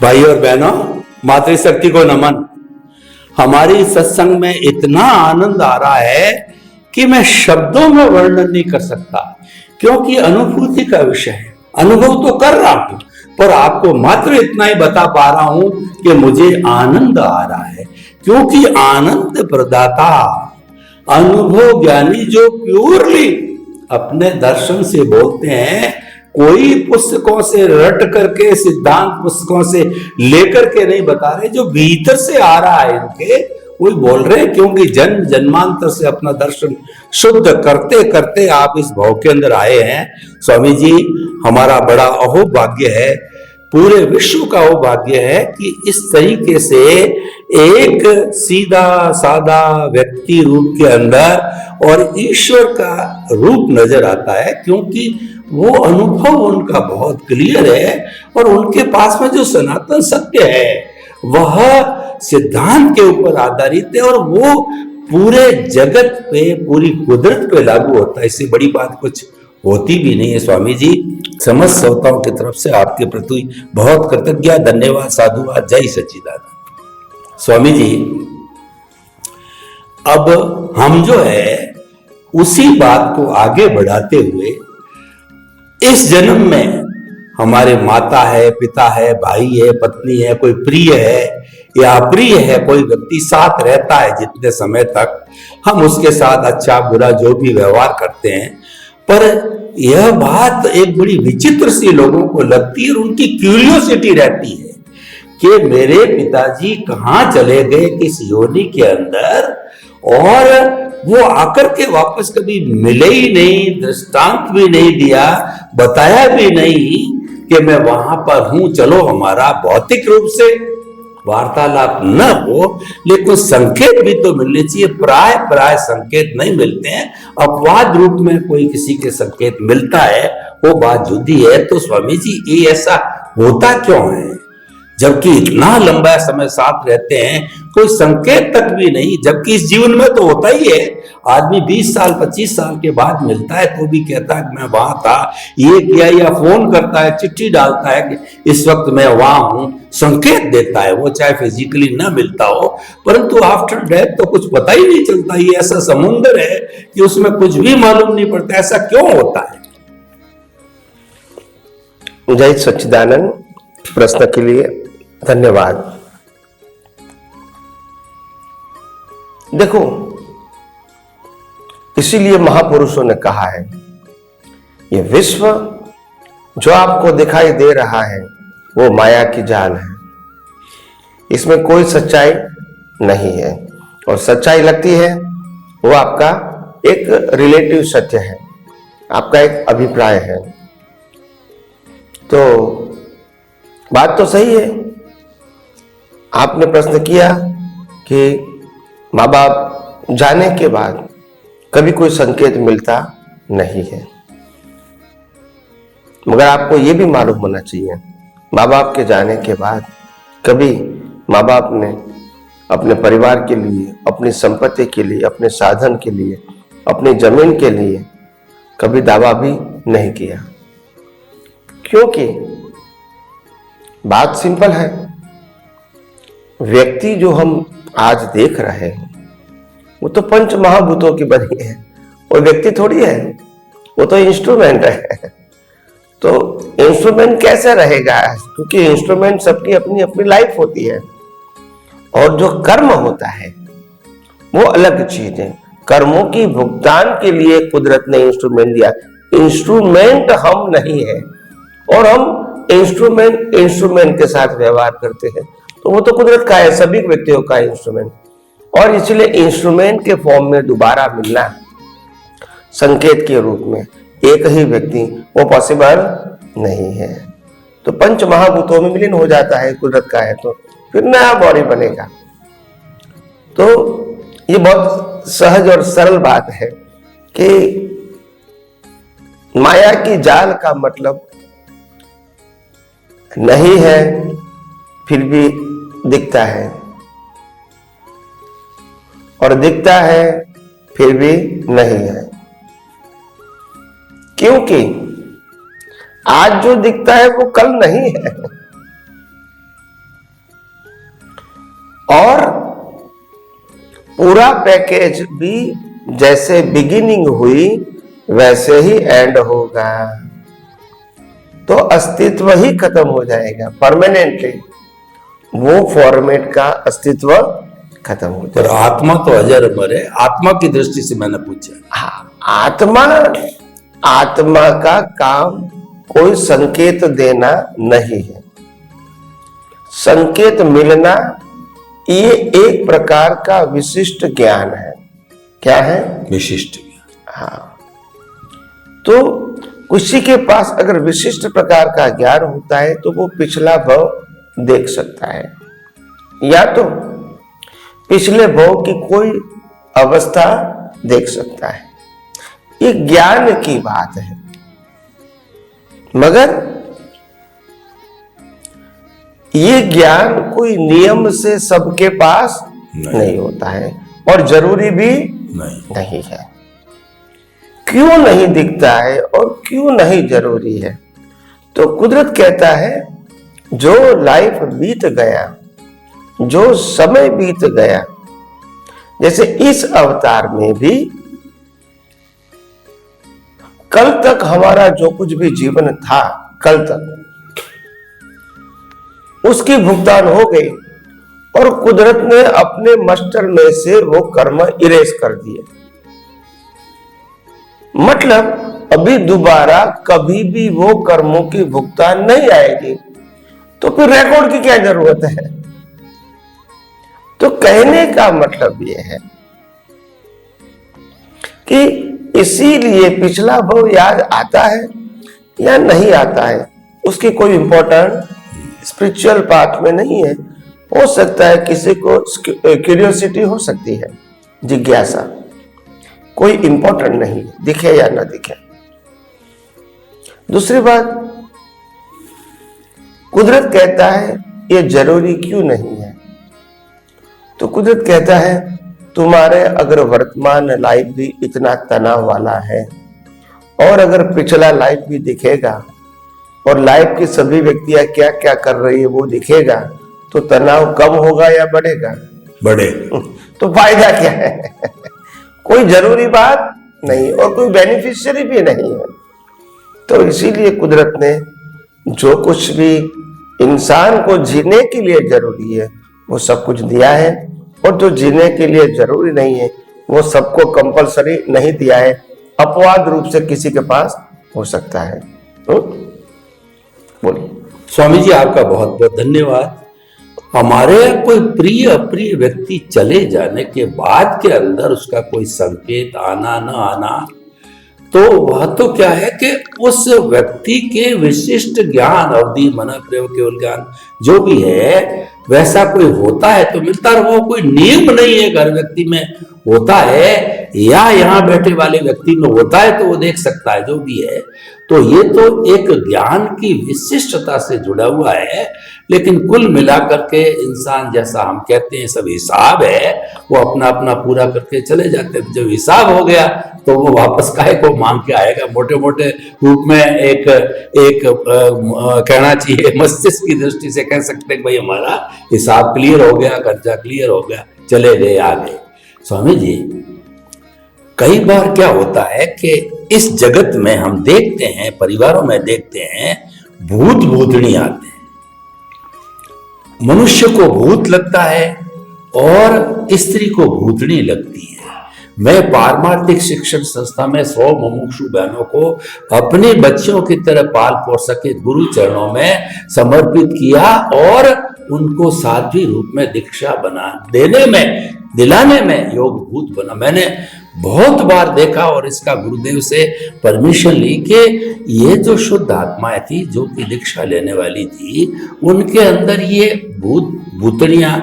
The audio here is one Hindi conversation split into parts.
भाई और बहनों, मातृशक्ति को नमन। हमारी सत्संग में इतना आनंद आ रहा है कि मैं शब्दों में वर्णन नहीं कर सकता, क्योंकि अनुभूति का विषय है। अनुभव तो कर रहा हूं, पर आपको मात्र इतना ही बता पा रहा हूं कि मुझे आनंद आ रहा है, क्योंकि आनंद प्रदाता अनुभव ज्ञानी जो प्योरली अपने दर्शन से बोलते हैं, कोई पुस्तकों से रट करके, सिद्धांत पुस्तकों से लेकर के नहीं बता रहे, जो भीतर से आ रहा है इनके, वही बोल रहे हैं। क्योंकि जन्म जन्मांतर से अपना दर्शन शुद्ध करते करते आप इस भाव के अंदर आए हैं। स्वामी जी, हमारा बड़ा अहोभाग्य है, पूरे विश्व का अहोभाग्य है कि इस तरीके से एक सीधा सादा व्यक्ति रूप के अंदर और ईश्वर का रूप नजर आता है, क्योंकि वो अनुभव उनका बहुत क्लियर है और उनके पास में जो सनातन सत्य है वह सिद्धांत के ऊपर आधारित है और वो पूरे जगत पे, पूरी कुदरत पे लागू होता है। इससे बड़ी बात कुछ होती भी नहीं है। स्वामी जी, समस्त श्रोताओं की तरफ से आपके प्रति बहुत कृतज्ञ, धन्यवाद, साधुवाद, जय सच्चिदानंद। स्वामी जी, अब हम जो है उसी बात को आगे बढ़ाते हुए इस जन्म में हमारे माता है, पिता है, भाई है, पत्नी है, कोई प्रिय है या अप्रिय है, कोई व्यक्ति साथ रहता है जितने समय तक हम उसके साथ अच्छा बुरा जो भी व्यवहार करते हैं, पर यह बात एक बड़ी विचित्र सी लोगों को लगती है और उनकी क्यूरियोसिटी रहती है कि मेरे पिताजी कहाँ चले गए, किस योनि के अंदर, और वो आकर के वापस कभी मिले ही नहीं, दृष्टांत भी नहीं दिया, बताया भी नहीं कि मैं वहां पर हूं। चलो, हमारा भौतिक रूप से वार्तालाप न हो, लेकिन संकेत भी तो मिलने चाहिए। प्राय संकेत नहीं मिलते हैं, अपवाद रूप में कोई किसी के संकेत मिलता है, वो बात जुदी है। तो स्वामी जी, ये ऐसा होता क्यों है, जबकि इतना लंबा समय साथ रहते हैं, कोई संकेत तक भी नहीं, जबकि इस जीवन में तो होता ही है। आदमी 20 साल 25 साल के बाद मिलता है तो भी कहता है मैं वहां था, ये किया, या फोन करता है, चिट्ठी डालता है कि इस वक्त मैं वहां हूं, संकेत देता है, वो चाहे फिजिकली ना मिलता हो, परंतु आफ्टर डेथ तो कुछ पता ही नहीं चलता। ये ऐसा समुद्र है कि उसमें कुछ भी मालूम नहीं पड़ता। ऐसा क्यों होता है? जय सच्चिदानंद, प्रश्न के लिए धन्यवाद। देखो, इसीलिए महापुरुषों ने कहा है, ये विश्व जो आपको दिखाई दे रहा है वो माया की जाल है, इसमें कोई सच्चाई नहीं है, और सच्चाई लगती है वो आपका एक रिलेटिव सत्य है, आपका एक अभिप्राय है। तो बात तो सही है। आपने प्रश्न किया कि माँ बाप जाने के बाद कभी कोई संकेत मिलता नहीं है, मगर आपको यह भी मालूम होना चाहिए, माँ बाप के जाने के बाद कभी माँ बाप ने अपने परिवार के लिए, अपनी संपत्ति के लिए, अपने साधन के लिए, अपनी जमीन के लिए कभी दावा भी नहीं किया। क्योंकि बात सिंपल है, व्यक्ति जो हम आज देख रहे हैं वो तो पंच महाभूतों की बनी है, वो व्यक्ति थोड़ी है, वो तो इंस्ट्रूमेंट है। तो इंस्ट्रूमेंट कैसे रहेगा? क्योंकि इंस्ट्रूमेंट सबकी अपनी अपनी लाइफ होती है, और जो कर्म होता है वो अलग चीज है। कर्मों की भुगतान के लिए कुदरत ने इंस्ट्रूमेंट दिया। इंस्ट्रूमेंट हम नहीं है, और हम इंस्ट्रूमेंट के साथ व्यवहार करते हैं, तो वो तो कुदरत का है, सभी व्यक्तियों का इंस्ट्रूमेंट। और इसलिए इंस्ट्रूमेंट के फॉर्म में दोबारा मिलना संकेत के रूप में एक ही व्यक्ति, वो पॉसिबल नहीं है। तो पंच महाभूतों में विलीन हो जाता है, कुदरत का है, तो फिर नया बॉडी बनेगा। तो ये बहुत सहज और सरल बात है कि माया की जाल का मतलब नहीं है फिर भी दिखता है, और दिखता है फिर भी नहीं है। क्योंकि आज जो दिखता है वो कल नहीं है। और पूरा पैकेज भी जैसे बिगिनिंग हुई वैसे ही एंड होगा, तो अस्तित्व ही खत्म हो जाएगा परमानेंटली, वो फॉर्मेट का अस्तित्व खत्म हो पर जाएगा। आत्मा तो अजर अमर है, आत्मा की दृष्टि से मैंने पूछा। हाँ, आत्मा का काम कोई संकेत देना नहीं है, संकेत मिलना ये एक प्रकार का विशिष्ट ज्ञान है। क्या है? विशिष्ट ज्ञान। हाँ, तो किसी के पास अगर विशिष्ट प्रकार का ज्ञान होता है तो वो पिछला भव देख सकता है, या तो पिछले भव की कोई अवस्था देख सकता है। ये ज्ञान की बात है, मगर ये ज्ञान कोई नियम से सबके पास नहीं होता है और जरूरी भी नहीं है। क्यों नहीं दिखता है और क्यों नहीं जरूरी है? तो कुदरत कहता है जो लाइफ बीत गया, जो समय बीत गया, जैसे इस अवतार में भी कल तक हमारा जो कुछ भी जीवन था, कल तक उसकी भुगतान हो गई और कुदरत ने अपने मास्टर में से वो कर्म इरेज कर दिए। मतलब अभी दोबारा कभी भी वो कर्मों की भुगतान नहीं आएगी, तो फिर रिकॉर्ड की क्या जरूरत है? तो कहने का मतलब ये है कि इसीलिए पिछला भव याद आता है या नहीं आता है उसकी कोई इंपॉर्टेंट स्पिरिचुअल पाथ में नहीं है। हो सकता है किसी को क्यूरियोसिटी हो सकती है, जिज्ञासा, कोई इंपॉर्टेंट नहीं, दिखे या ना दिखे। दूसरी बात, कुदरत कहता है ये जरूरी क्यों नहीं है? तो कुदरत कहता है तुम्हारे अगर वर्तमान लाइफ भी इतना तनाव वाला है और अगर पिछला लाइफ भी दिखेगा और लाइफ की सभी व्यक्तियां क्या क्या कर रही है वो दिखेगा, तो तनाव कम होगा या बढ़ेगा? बढ़े। तो फायदा क्या है? कोई जरूरी बात नहीं और कोई बेनिफिशियरी भी नहीं है। तो इसीलिए कुदरत ने जो कुछ भी इंसान को जीने के लिए जरूरी है वो सब कुछ दिया है, और जो जीने के लिए जरूरी नहीं है वो सबको कंपलसरी नहीं दिया है, अपवाद रूप से किसी के पास हो सकता है। तो बोलिए। स्वामी जी आपका बहुत बहुत धन्यवाद। हमारे कोई प्रिय अप्रिय व्यक्ति चले जाने के बाद के अंदर उसका कोई संकेत आना न आना, तो वह तो क्या है कि उस व्यक्ति के विशिष्ट ज्ञान, अवधि, मन, प्रयोग, केवल ज्ञान जो भी है वैसा कोई होता है तो मिलता है। वो कोई नियम नहीं है, हर व्यक्ति में होता है या यहाँ बैठे वाले व्यक्ति में होता है तो वो देख सकता है जो भी है। तो ये तो एक ज्ञान की विशिष्टता से जुड़ा हुआ है, लेकिन कुल मिलाकर के इंसान, जैसा हम कहते हैं सब हिसाब है, वो अपना अपना पूरा करके चले जाते हैं। जब हिसाब हो गया तो वो वापस काहे को मांग के आएगा? मोटे मोटे रूप में एक कहना चाहिए, मस्तिष्क की दृष्टि से कह सकते हैं भाई हमारा हिसाब क्लियर हो गया, कर्जा क्लियर हो गया, चले गए आगे। स्वामी जी, कई बार क्या होता है कि इस जगत में हम देखते हैं, परिवारों में देखते हैं, भूत भूतनी आते हैं, मनुष्य को भूत लगता है और स्त्री को भूतनी लगती है। मैं पारमार्थिक शिक्षण संस्था में 100 मुमुक्षु बहनों को अपने बच्चों की तरह पाल पोस सके गुरु चरणों में समर्पित किया और उनको साध्वी रूप में दीक्षा बना देने में, दिलाने में योग भूत बना। मैंने बहुत बार देखा और इसका गुरुदेव से परमिशन ली कि ये जो शुद्ध आत्माएं थी, जो कि दीक्षा लेने वाली थी, उनके अंदर ये भूत भूतनियां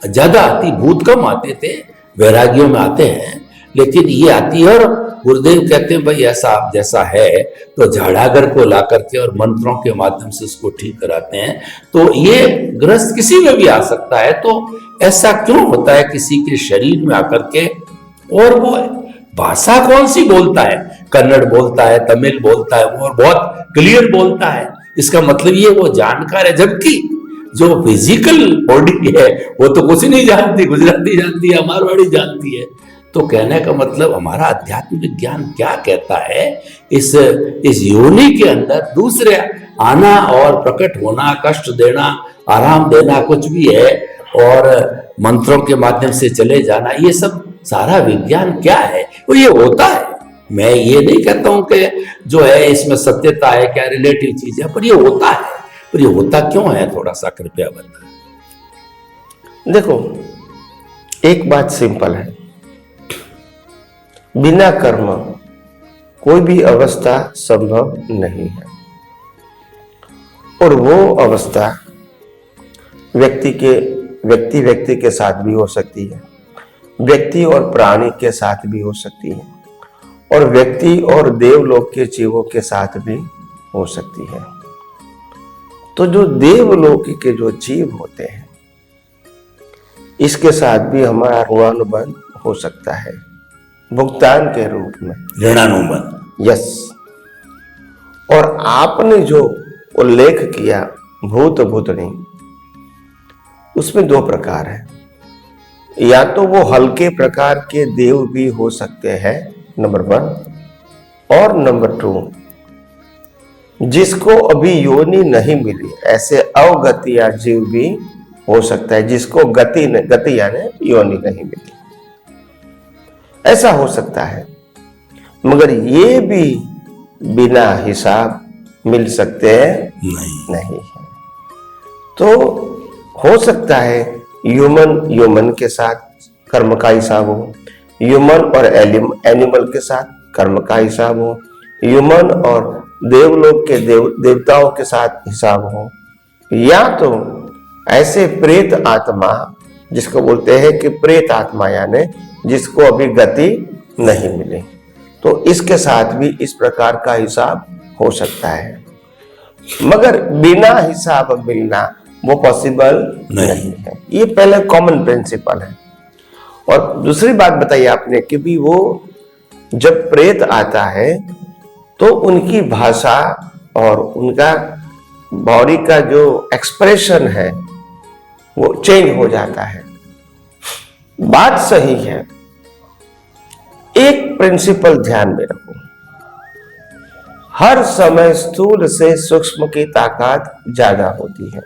ज्यादा आती, भूत कम आते थे, वैरागियों में आते हैं, लेकिन ये आती है। और गुरुदेव कहते हैं भाई ऐसा आप जैसा है तो झाड़ागर को ला करके और मंत्रों के माध्यम से उसको ठीक कराते हैं। तो ये ग्रस्त किसी में भी आ सकता है। तो ऐसा क्यों होता है किसी के शरीर में आकर के? और वो भाषा कौन सी बोलता है? कन्नड़ बोलता है, तमिल बोलता है, वो बहुत क्लियर बोलता है। इसका मतलब ये वो जानकार है, जबकि जो फिजिकल बॉडी है वो तो कुछ नहीं जानती, गुजराती जानती है, मारवाड़ी जानती है। तो कहने का मतलब हमारा अध्यात्म विज्ञान क्या कहता है, इस योनि के अंदर दूसरे आना और प्रकट होना, कष्ट देना, आराम देना कुछ भी है, और मंत्रों के माध्यम से चले जाना, ये सब सारा विज्ञान क्या है, वो ये होता है। मैं ये नहीं कहता हूं कि जो है इसमें सत्यता है, क्या रिलेटिव चीज है, पर ये होता है। पर ये होता क्यों है, थोड़ा सा कृपया बताएं। देखो, एक बात सिंपल है, बिना कर्म कोई भी अवस्था संभव नहीं है। और वो अवस्था व्यक्ति के साथ भी हो सकती है, व्यक्ति और प्राणी के साथ भी हो सकती है, और व्यक्ति और देवलोक के जीवों के साथ भी हो सकती है। तो जो देवलोक के जो जीव होते हैं, इसके साथ भी हमारा ऋणानुबंध हो सकता है, भुगतान के रूप में, ऋणानुबंध। यस। और आपने जो उल्लेख किया भूत भूतनी, उसमें दो प्रकार है। या तो वो हल्के प्रकार के देव भी हो सकते हैं, नंबर 1, और नंबर 2, जिसको अभी योनि नहीं मिली, ऐसे अवगतिया जीव भी हो सकता है, जिसको गति यानी योनि नहीं मिली, ऐसा हो सकता है। मगर ये भी बिना हिसाब मिल सकते हैं? नहीं है। तो हो सकता है ह्यूमन के साथ कर्म का हिसाब हो, ह्यूमन और एनिमल के साथ कर्म का हिसाब हो, ह्यूमन और देवलोक के देवताओं के साथ हिसाब हो, या तो ऐसे प्रेत आत्मा, जिसको बोलते हैं कि प्रेत आत्मा यानी जिसको अभी गति नहीं मिली, तो इसके साथ भी इस प्रकार का हिसाब हो सकता है। मगर बिना हिसाब मिलना वो पॉसिबल नहीं है। ये पहले कॉमन प्रिंसिपल है। और दूसरी बात बताई आपने कि भी वो जब प्रेत आता है तो उनकी भाषा और उनका बॉडी का जो एक्सप्रेशन है वो चेंज हो जाता है। बात सही है। एक प्रिंसिपल ध्यान में रखो, हर समय स्थूल से सूक्ष्म की ताकत ज्यादा होती है,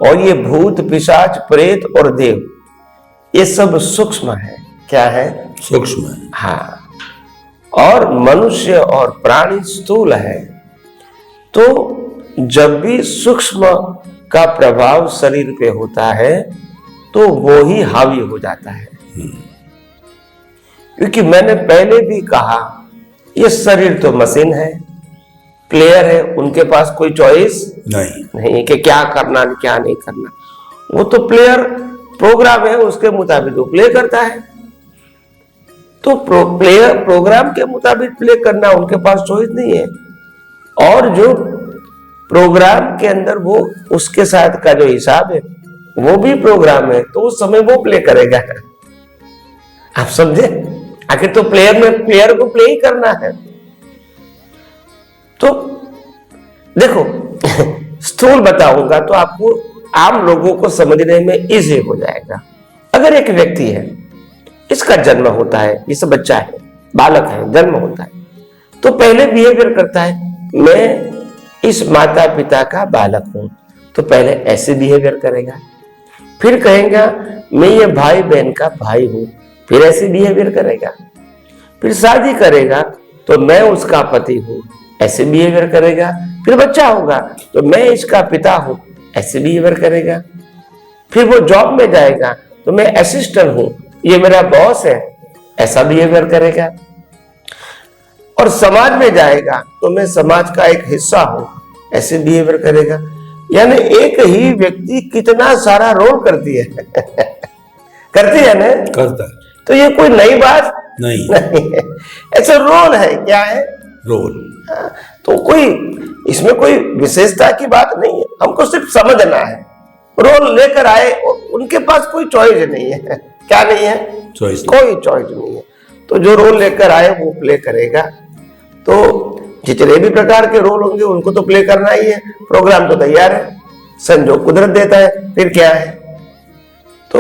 और ये भूत पिशाच प्रेत और देव ये सब सूक्ष्म है। क्या है? सूक्ष्म है। हाँ। और मनुष्य और प्राणी स्थूल है। तो जब भी सूक्ष्म का प्रभाव शरीर पे होता है तो वो ही हावी हो जाता है। क्योंकि मैंने पहले भी कहा, ये शरीर तो मशीन है, प्लेयर है, उनके पास कोई चॉइस नहीं कि क्या करना क्या नहीं करना। वो तो प्लेयर प्रोग्राम है, उसके मुताबिक वो प्ले करता है। तो प्लेयर प्रोग्राम के मुताबिक प्ले करना, उनके पास चॉइस नहीं है। और जो प्रोग्राम के अंदर वो उसके साथ का जो हिसाब है वो भी प्रोग्राम है, तो उस समय वो प्ले करेगा। आप समझे? आखिर तो प्लेयर को प्ले ही करना है। तो देखो, स्थूल बताऊंगा तो आपको आम लोगों को समझने में इजी हो जाएगा। अगर एक व्यक्ति है, इसका जन्म होता है, जैसे बच्चा है, बालक है, जन्म होता है, तो पहले बिहेवियर करता है, मैं इस माता पिता का बालक हूं, तो पहले ऐसे बिहेवियर करेगा। फिर कहेगा मैं ये भाई बहन का भाई हूं, फिर ऐसे बिहेवियर करेगा। फिर शादी करेगा तो मैं उसका पति हूं, ऐसे बिहेवियर करेगा। फिर बच्चा होगा तो मैं इसका पिता हूं, ऐसे बिहेवियर करेगा। फिर वो जॉब में जाएगा तो मैं असिस्टेंट हूं, ये मेरा बॉस है, ऐसा बिहेवियर करेगा। और समाज में जाएगा तो मैं समाज का एक हिस्सा हूं, ऐसे बिहेवियर करेगा। यानी एक ही व्यक्ति कितना सारा रोल करती है करती है ना? करता है। तो ये कोई नई बात नहीं है, ऐसा रोल है। क्या है? रोल। तो कोई इसमें कोई विशेषता की बात नहीं है, हमको सिर्फ समझना है। रोल लेकर आए, उनके पास कोई चॉइस नहीं है। क्या नहीं है? चॉइस। कोई चॉइस नहीं है। तो जो रोल लेकर आए वो प्ले करेगा। तो जितने भी प्रकार के रोल होंगे उनको तो प्ले करना ही है। प्रोग्राम तो तैयार है, संजोग कुदरत देता है, फिर क्या है। तो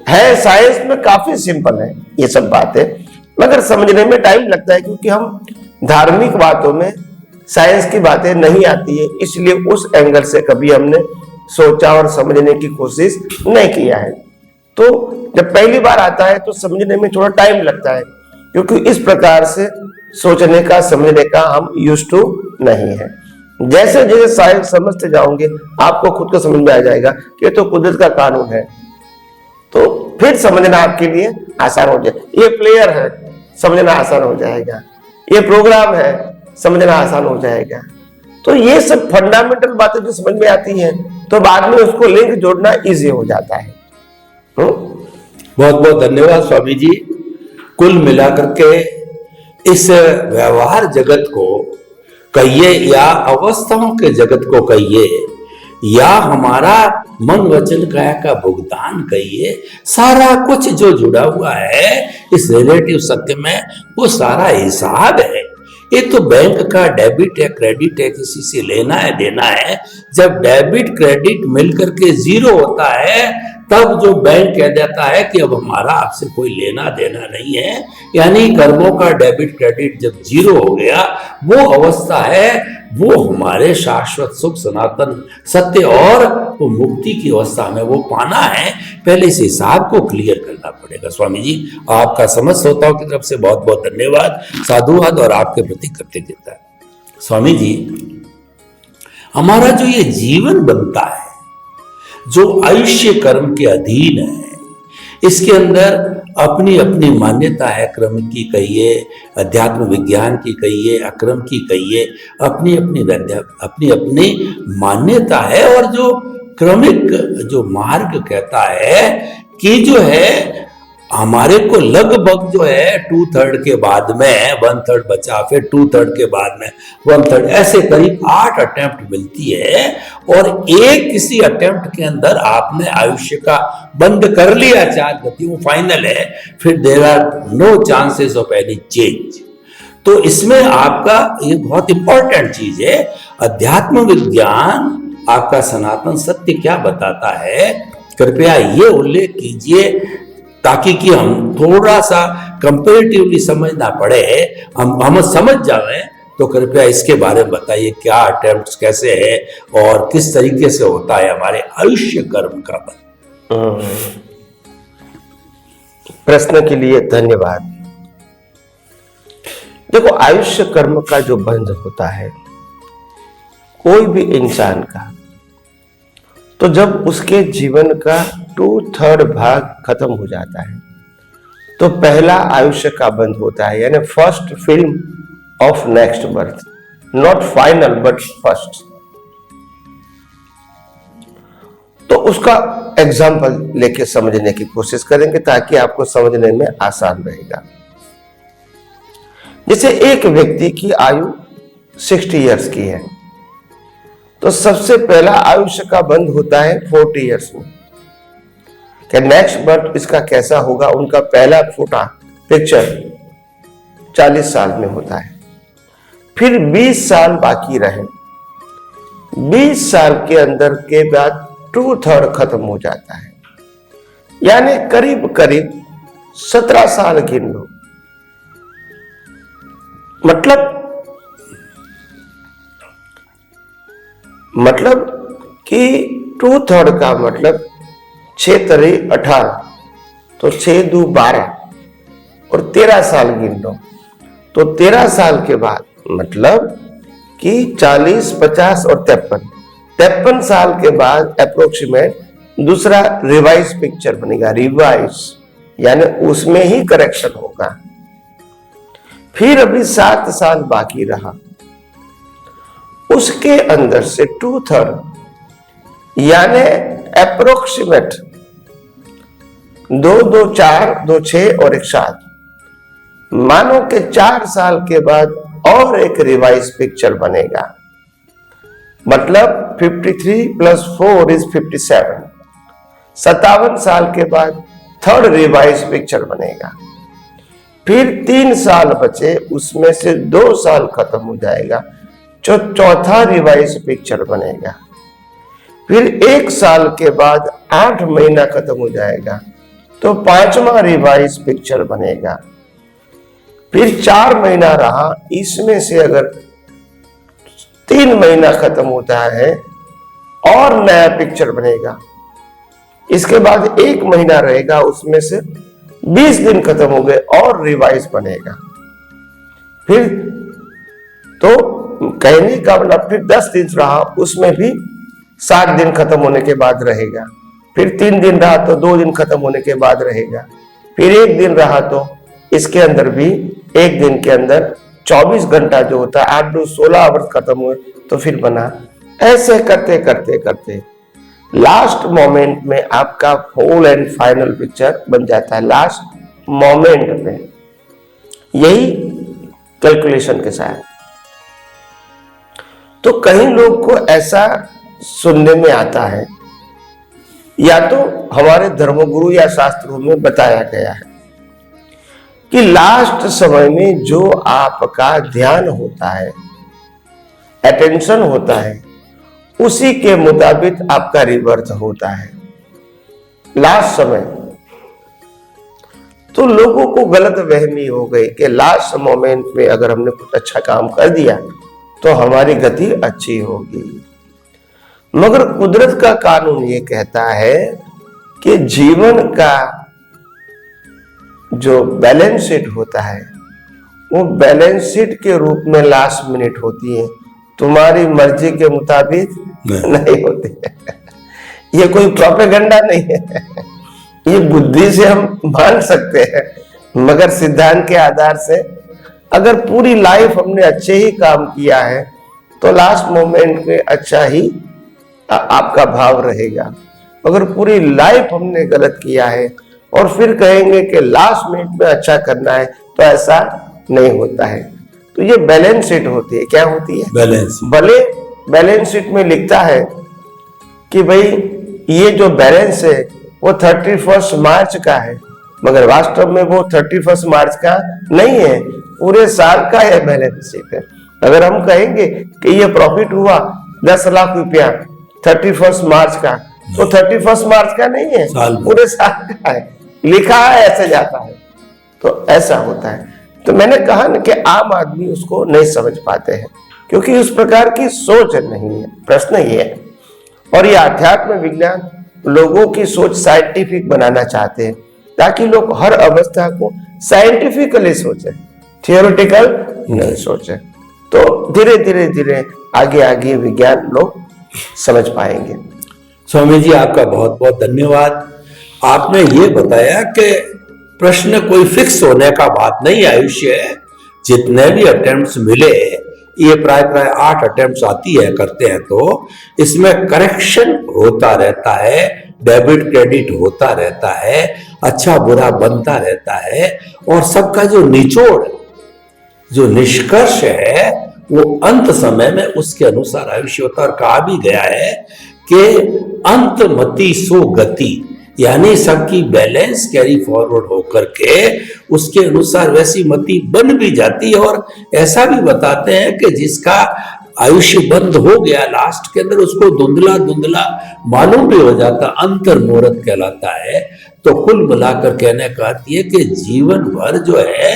है साइंस में काफी सिंपल है ये सब बातें, मगर समझने में टाइम लगता है, क्योंकि हम धार्मिक बातों में साइंस की बातें नहीं आती है, इसलिए उस एंगल से कभी हमने सोचा और समझने की कोशिश नहीं किया है। तो जब पहली बार आता है तो समझने में थोड़ा टाइम लगता है, क्योंकि इस प्रकार से सोचने का समझने का हम यूज्ड टू नहीं है। जैसे जैसे साइंस समझते जाओगे आपको खुद को समझ में आ जाएगा कि ये तो कुदरत का कानून है, तो फिर समझना आपके लिए आसान हो जाए। ये प्लेयर है, समझना आसान हो जाएगा। ये प्रोग्राम है, समझना आसान हो जाएगा। तो ये सब फंडामेंटल बातें जो समझ में आती हैं, तो बाद में उसको लिंक जोड़ना इजी हो जाता है। बहुत बहुत धन्यवाद स्वामी जी। कुल मिलाकर के इस व्यवहार जगत को कहिए या अवस्थाओं के जगत को कहिए या हमारा मन वचन काया का भुगतान कहिए, सारा कुछ जो जुड़ा हुआ है इस रिलेटिव सत्य में, वो सारा हिसाब है। ये तो बैंक का डेबिट या क्रेडिट है, किसी से लेना है देना है। जब डेबिट क्रेडिट मिलकर के जीरो होता है, तब जो बैंक कह देता है कि अब हमारा आपसे कोई लेना देना नहीं है, यानी कर्मों का डेबिट क्रेडिट जब जीरो हो गया, वो अवस्था है, वो हमारे शाश्वत सुख सनातन सत्य और वो मुक्ति की अवस्था में वो पाना है। पहले इस हिसाब को क्लियर करना पड़ेगा। स्वामी जी, आपका समझ श्रोताओं की तरफ से बहुत बहुत धन्यवाद, साधुवाद और आपके प्रति कृतज्ञता। स्वामी जी, हमारा जो ये जीवन बनता है, जो आयुष्य कर्म के अधीन है, इसके अंदर अपनी अपनी मान्यता है। क्रम की कहिए, अध्यात्म विज्ञान की कहिए, अक्रम की कहिए, अपनी अपनी मान्यता है। और जो क्रमिक जो मार्ग कहता है कि जो है हमारे को लगभग जो है 2/3 के बाद में 1/3 बचा, फिर 2/3 के बाद में 1/3, ऐसे करीब 8 अटेम्प्ट मिलती है। और एक किसी अटेम्प्ट के अंदर आपने आयुष्य का बंद कर लिया, 4 गति वो फाइनल है, फिर there are no chances of any change. तो इसमें आपका ये बहुत इंपॉर्टेंट चीज है, अध्यात्म विज्ञान आपका सनातन सत्य क्या बताता है, कृपया ये उल्लेख कीजिए, ताकि कि हम थोड़ा सा कंपेरेटिवली समझना पड़े, हम समझ जाए। तो कृपया इसके बारे में बताइए, क्या अटेम्प्ट्स कैसे है और किस तरीके से होता है हमारे आयुष्य कर्म का बंध। प्रश्न के लिए धन्यवाद। देखो, आयुष्य कर्म का जो बंध होता है कोई भी इंसान का, तो जब उसके जीवन का 2/3 भाग खत्म हो जाता है, तो पहला आयुष्य का बंध होता है, यानी first film of next birth, not final but first. तो उसका एग्जाम्पल लेके समझने की कोशिश करेंगे, ताकि आपको समझने में आसान रहेगा। जैसे एक व्यक्ति की आयु 60 इयर्स की है, तो सबसे पहला आयुष्य का बंध होता है 40 इयर्स में। क्या नेक्स्ट बर्थ इसका कैसा होगा, उनका पहला फोटा पिक्चर 40 साल में होता है। फिर 20 साल बाकी रहे, 20 साल के अंदर के बाद 2/3 खत्म हो जाता है, यानी करीब करीब 17 साल गिन लो। मतलब कि 2/3 का मतलब 6×3 = 18, तो 6×2 = 12 और 13 साल गिन लो। तो 13 साल के बाद मतलब कि 40, 50 और 53 साल के बाद अप्रोक्सीमेट दूसरा रिवाइज पिक्चर बनेगा, रिवाइज यानी उसमें ही करेक्शन होगा। फिर अभी 7 साल बाकी रहा, उसके अंदर से 2/3 यानी अप्रोक्सीमेट 2, 2, 4, 2, 6 और 1, 7, मानो कि 4 साल के बाद और एक रिवाइज पिक्चर बनेगा। मतलब 53 + 4 = 57। 57 साल के बाद थर्ड रिवाइज पिक्चर बनेगा। फिर 3 साल बचे, उसमें से 2 साल खत्म हो जाएगा, जो चौथा रिवाइज पिक्चर बनेगा। फिर 1 साल के बाद 8 महीना खत्म हो जाएगा तो 5वां रिवाइज पिक्चर बनेगा। फिर 4 महीना रहा, इसमें से अगर 3 महीना खत्म होता है और नया पिक्चर बनेगा। इसके बाद 1 महीना रहेगा, उसमें से 20 दिन खत्म हो गए और रिवाइज बनेगा। फिर तो कहने का मतलब फिर 10 दिन रहा, उसमें भी 7 दिन खत्म होने के बाद रहेगा। फिर 3 दिन रहा तो 2 दिन खत्म होने के बाद रहेगा। फिर 1 दिन रहा तो इसके अंदर भी 1 दिन के अंदर 24 घंटा जो होता है 8 टू 16 आवर्स खत्म हुए तो फिर बना। ऐसे करते करते करते लास्ट मोमेंट में आपका होल एंड फाइनल पिक्चर बन जाता है। लास्ट मोमेंट में यही कैलकुलेशन के साथ। तो कई लोग को ऐसा सुनने में आता है, या तो हमारे धर्मगुरु या शास्त्रों में बताया गया है कि लास्ट समय में जो आपका ध्यान होता है, अटेंशन होता है, उसी के मुताबिक आपका रिवर्थ होता है लास्ट समय। तो लोगों को गलत वहमी हो गई कि लास्ट मोमेंट में अगर हमने कुछ अच्छा काम कर दिया तो हमारी गति अच्छी होगी। मगर कुदरत का कानून ये कहता है कि जीवन का जो बैलेंस शीट होता है वो बैलेंस शीट के रूप में लास्ट मिनट होती है, तुम्हारी मर्जी के मुताबिक नहीं होती है। ये कोई प्रोपेगेंडा नहीं है, ये बुद्धि से हम मान सकते हैं, मगर सिद्धांत के आधार से अगर पूरी लाइफ हमने अच्छे ही काम किया है तो लास्ट मोमेंट में अच्छा ही आपका भाव रहेगा। अगर पूरी लाइफ हमने गलत किया है और फिर कहेंगे कि लास्ट मिनट में अच्छा करना है तो ऐसा नहीं होता है। तो ये बैलेंस शीट होती है। क्या होती है? बैलेंस। भले बैलेंस शीट में लिखता है कि भाई ये जो बैलेंस है वो 31 मार्च का है, मगर वास्तव में वो 31 मार्च का नहीं है, पूरे साल का है बैलेंस शीट है। अगर हम कहेंगे कि ये प्रॉफिट हुआ 10 लाख रुपया 31 मार्च का, तो 31 मार्च का नहीं है, पूरे साल का है, लिखा है ऐसे जाता है। तो ऐसा होता है। तो मैंने कहा ना कि आम आदमी उसको नहीं समझ पाते हैं क्योंकि उस प्रकार की सोच नहीं है। प्रश्न ये है, और ये अध्यात्म विज्ञान लोगों की सोच साइंटिफिक बनाना चाहते हैं ताकि लोग हर अवस्था को साइंटिफिकली सोचे, थियोरेटिकल नहीं सोचे। तो धीरे धीरे धीरे आगे आगे विज्ञान लोग समझ पाएंगे। स्वामी जी आपका बहुत बहुत धन्यवाद। आपने ये बताया कि प्रश्न कोई फिक्स होने का बात नहीं, आयुष्य है, जितने भी अटेम्प्ट्स मिले, ये प्राय 8 अटेम्प्ट्स आती है करते हैं, तो इसमें करेक्शन होता रहता है, डेबिट क्रेडिट होता रहता है, अच्छा बुरा बनता रहता है, और सबका जो निचोड़, जो निष्कर्ष है वो अंत समय में उसके अनुसार आयुष्य होता है। और कहा भी गया है कि अंत मति सो गति, यानी सबकी बैलेंस कैरी फॉरवर्ड होकर के उसके अनुसार वैसी मति बन भी जाती है। और ऐसा भी बताते हैं कि जिसका आयुष्य बंद हो गया लास्ट के अंदर, उसको धुंधला धुंधला मालूम भी हो जाता, अंतर मुहूर्त कहलाता है। तो कुल मिलाकर कहने का अर्थ ये कि जीवन भर जो है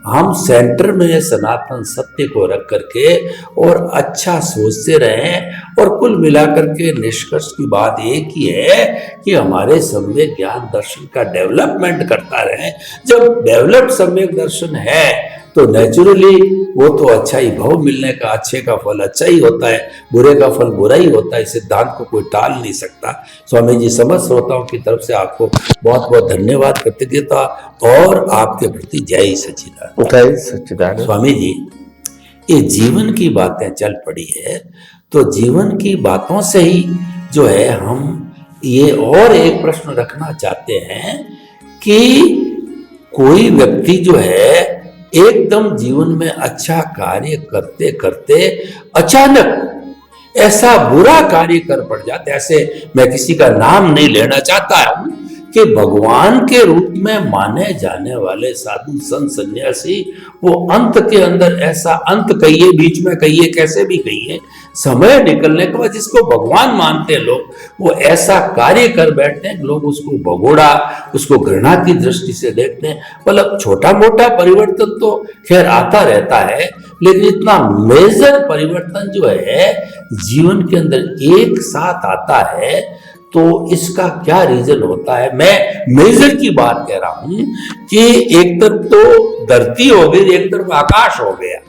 हम सेंटर में सनातन सत्य को रख करके और अच्छा सोचते रहें। और कुल मिलाकर के निष्कर्ष की बात एक ही है कि हमारे सम्यक ज्ञान दर्शन का डेवलपमेंट करता रहे। जब डेवलप्ड सम्यक दर्शन है तो नेचुरली वो तो अच्छा ही भाव मिलने का, अच्छे का फल अच्छा ही होता है, बुरे का फल बुरा ही होता है। इस सिद्धांत को कोई टाल नहीं सकता। स्वामी जी समस्त श्रोताओं की तरफ से आपको बहुत बहुत धन्यवाद, कृतज्ञता और आपके प्रति जय सच्चिदानंद। स्वामी जी, ये जीवन की बातें चल पड़ी है, तो जीवन की बातों से ही जो है हम ये और एक प्रश्न रखना चाहते हैं कि कोई व्यक्ति जो है एकदम जीवन में अच्छा कार्य करते करते अचानक ऐसा बुरा कार्य कर पड़ जाता है। ऐसे मैं किसी का नाम नहीं लेना चाहता हूं कि भगवान के रूप में माने जाने वाले साधु संत सन्यासी वो अंत के अंदर ऐसा अंत कहिए, बीच में कहिए, कैसे भी कहिए, समय निकलने के बाद जिसको भगवान मानते हैं लोग, वो ऐसा कार्य कर बैठते हैं, लोग उसको भगोड़ा, उसको घृणा की दृष्टि से देखते हैं। मतलब छोटा मोटा परिवर्तन तो खैर आता रहता है, लेकिन इतना मेजर परिवर्तन जो है जीवन के अंदर एक साथ आता है, तो इसका क्या रीजन होता है? मैं मेजर की बात कह रहा हूं कि एक तरफ तो धरती हो गई, एक तरफ आकाश हो गया,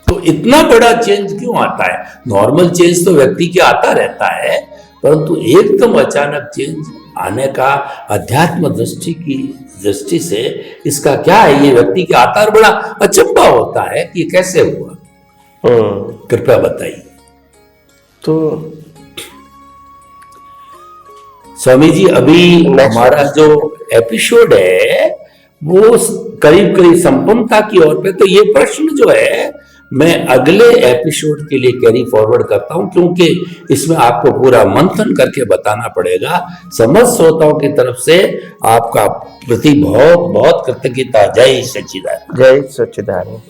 तो इतना बड़ा चेंज क्यों आता है? नॉर्मल चेंज तो व्यक्ति के आता रहता है, परंतु एकदम अचानक चेंज आने का अध्यात्म दृष्टि से इसका क्या है? ये व्यक्ति के आता बड़ा अचंभा होता है कि कैसे हुआ। कृपया बताइए। तो स्वामी जी, अभी हमारा जो एपिसोड है वो करीब करीब संपन्नता की ओर पे, तो ये प्रश्न जो है मैं अगले एपिसोड के लिए कैरी फॉरवर्ड करता हूं, क्योंकि इसमें आपको पूरा मंथन करके बताना पड़ेगा। समस्त श्रोताओं की तरफ से आपका प्रति बहुत बहुत कृतज्ञता। जय सच्चिदानंद। जय सच्चिदानंद।